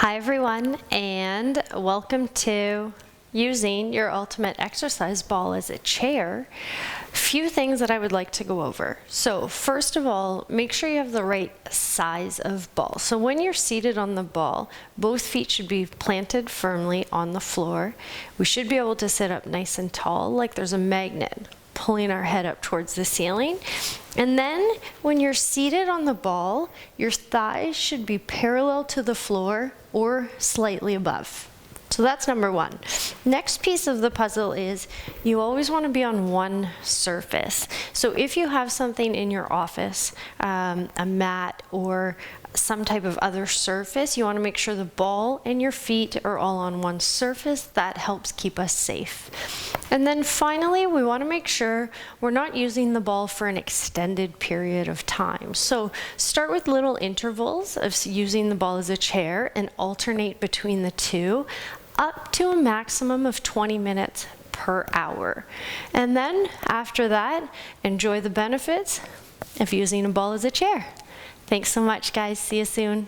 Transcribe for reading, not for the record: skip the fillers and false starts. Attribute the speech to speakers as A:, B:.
A: Hi everyone, and welcome to using your ultimate exercise ball as a chair. Few things that I would like to go over. So first of all, make sure you have the right size of ball. So when you're seated on the ball, both feet should be planted firmly on the floor. We should be able to sit up nice and tall, like there's a magnet pulling our head up towards the ceiling. And then when you're seated on the ball, your thighs should be parallel to the floor or slightly above. So that's number one. Next piece of the puzzle is you always want to be on one surface. So if you have something in your office, a mat or some type of other surface, you want to make sure the ball and your feet are all on one surface. That helps keep us safe. And then finally, we want to make sure we're not using the ball for an extended period of time. So start with little intervals of using the ball as a chair and alternate between the two, up to a maximum of 20 minutes per hour. And then after that, enjoy the benefits of using a ball as a chair. Thanks so much, guys. See you soon.